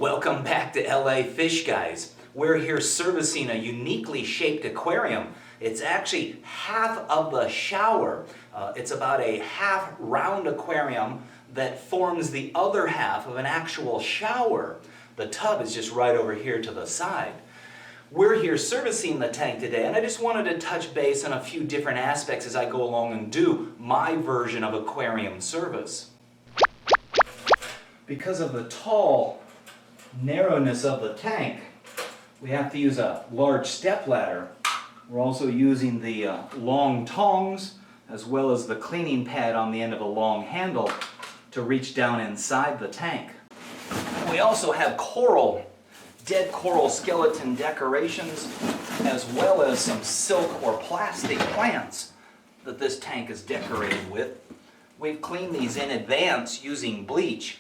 Welcome back to LA Fishguys. We're here servicing a uniquely shaped aquarium. It's actually half of the shower. It's about a half round aquarium that forms the other half of an actual shower. The tub is just right over here to the side. We're here servicing the tank today, and I just wanted to touch base on a few different aspects as I go along and do my version of aquarium service. Because of the tall narrowness of the tank, we have to use a large step ladder. We're also using the long tongs as well as the cleaning pad on the end of a long handle to reach down inside the tank. We also have dead coral skeleton decorations, as well as some silk or plastic plants that this tank is decorated with. We've cleaned these in advance using bleach.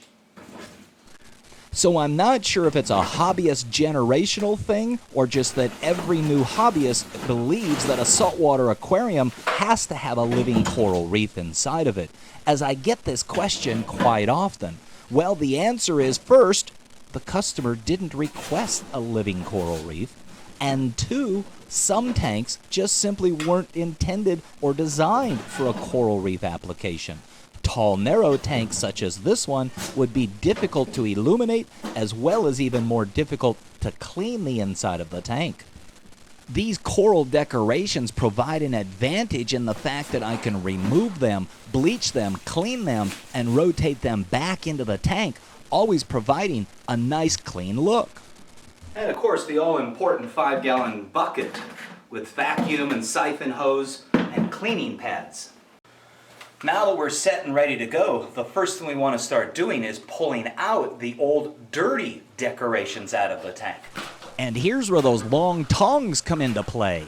So I'm not sure if it's a hobbyist generational thing or just that every new hobbyist believes that a saltwater aquarium has to have a living coral reef inside of it, as I get this question quite often. Well, the answer is, first, the customer didn't request a living coral reef, and two, some tanks just simply weren't intended or designed for a coral reef application. Tall, narrow tanks such as this one would be difficult to illuminate, as well as even more difficult to clean the inside of the tank. These coral decorations provide an advantage in the fact that I can remove them, bleach them, clean them, and rotate them back into the tank, always providing a nice clean look. And of course the all-important 5-gallon bucket with vacuum and siphon hose and cleaning pads. Now that we're set and ready to go, the first thing we want to start doing is pulling out the old dirty decorations out of the tank. And here's where those long tongs come into play.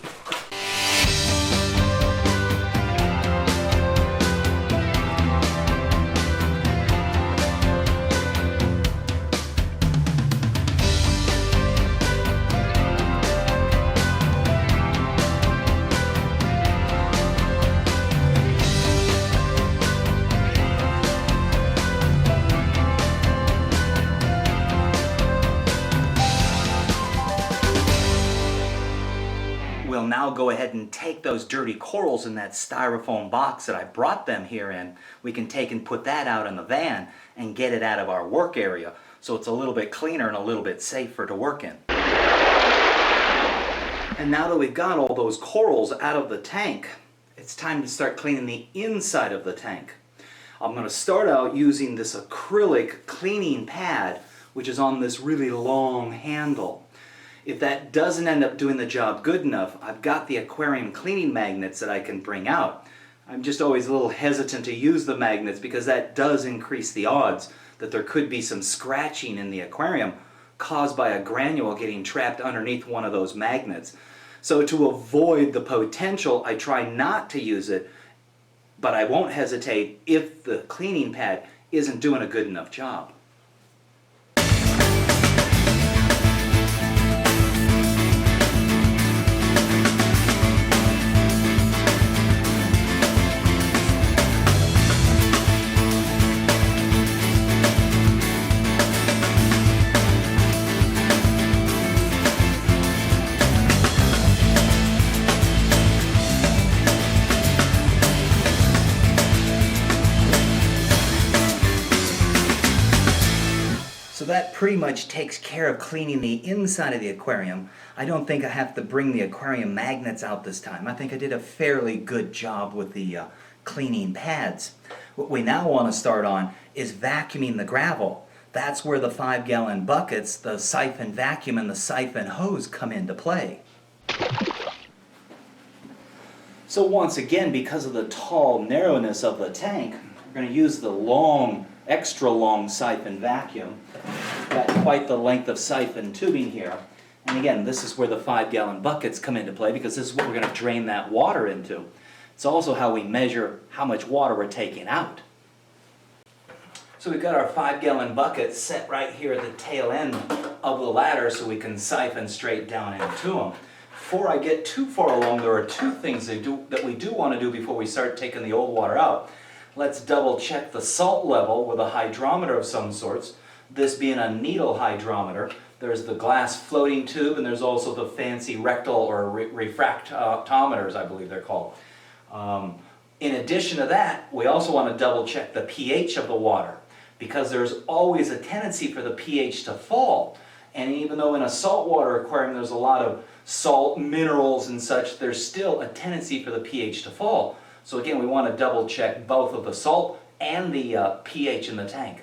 We'll now go ahead and take those dirty corals in that styrofoam box that I brought them here in. We can take and put that out in the van and get it out of our work area so it's a little bit cleaner and a little bit safer to work in. And now that we've got all those corals out of the tank, it's time to start cleaning the inside of the tank. I'm going to start out using this acrylic cleaning pad, which is on this really long handle. If that doesn't end up doing the job good enough, I've got the aquarium cleaning magnets that I can bring out. I'm just always a little hesitant to use the magnets because that does increase the odds that there could be some scratching in the aquarium caused by a granule getting trapped underneath one of those magnets. So to avoid the potential, I try not to use it, but I won't hesitate if the cleaning pad isn't doing a good enough job. So that pretty much takes care of cleaning the inside of the aquarium. I don't think I have to bring the aquarium magnets out this time. I think I did a fairly good job with the cleaning pads. What we now want to start on is vacuuming the gravel. That's where the 5-gallon buckets, the siphon vacuum, and the siphon hose come into play. So once again, because of the tall narrowness of the tank, we're going to use the extra long siphon vacuum. Got quite the length of siphon tubing here. And again, this is where the 5-gallon buckets come into play because this is what we're going to drain that water into. It's also how we measure how much water we're taking out. So we've got our 5-gallon bucket set right here at the tail end of the ladder so we can siphon straight down into them. Before I get too far along, there are two things that we do want to do before we start taking the old water out. Let's double check the salt level with a hydrometer of some sorts. this being a needle hydrometer. There's the glass floating tube, and there's also the fancy rectal or refractometers, I believe they're called. In addition to that, we also want to double check the pH of the water, because there's always a tendency for the pH to fall. And even though in a saltwater aquarium there's a lot of salt, minerals and such, there's still a tendency for the pH to fall. So again, we want to double check both of the salt and the pH in the tank.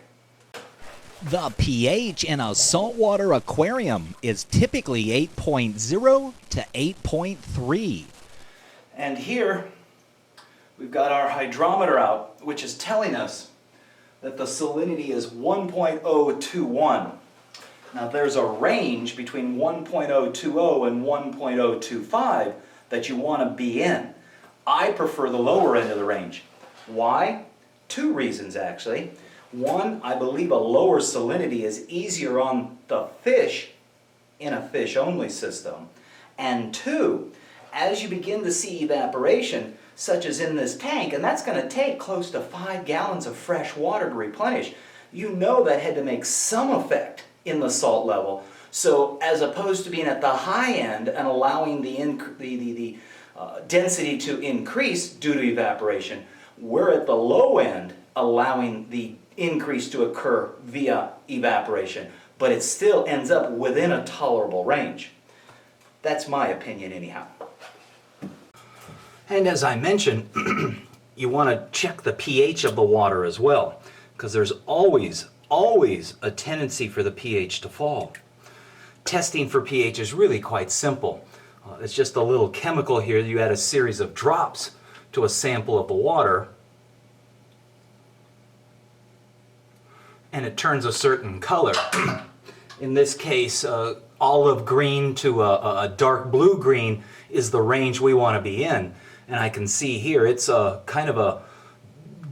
The pH in a saltwater aquarium is typically 8.0 to 8.3. And here we've got our hydrometer out, which is telling us that the salinity is 1.021. Now there's a range between 1.020 and 1.025 that you want to be in. I prefer the lower end of the range. Why? Two reasons actually. One, I believe a lower salinity is easier on the fish in a fish-only system. And two, as you begin to see evaporation, such as in this tank, and that's going to take close to 5 gallons of fresh water to replenish, you know that had to make some effect in the salt level. So as opposed to being at the high end and allowing the density to increase due to evaporation, we're at the low end allowing the increase to occur via evaporation, but it still ends up within a tolerable range. That's my opinion anyhow. And as I mentioned, you want to check the pH of the water as well, because there's always a tendency for the pH to fall. Testing for pH is really quite simple. It's just a little chemical here. You add a series of drops to a sample of the water, and it turns a certain color. In this case, olive green to a dark blue green is the range we want to be in. And I can see here it's kind of a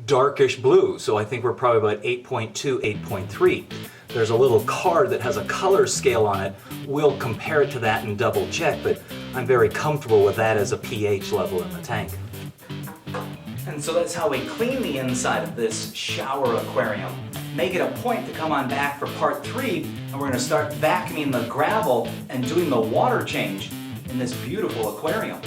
darkish blue, so I think we're probably about 8.2, 8.3. There's a little card that has a color scale on it. We'll compare it to that and double check, but I'm very comfortable with that as a pH level in the tank. And so that's how we clean the inside of this shower aquarium. Make it a point to come on back for part 3, and we're going to start vacuuming the gravel and doing the water change in this beautiful aquarium.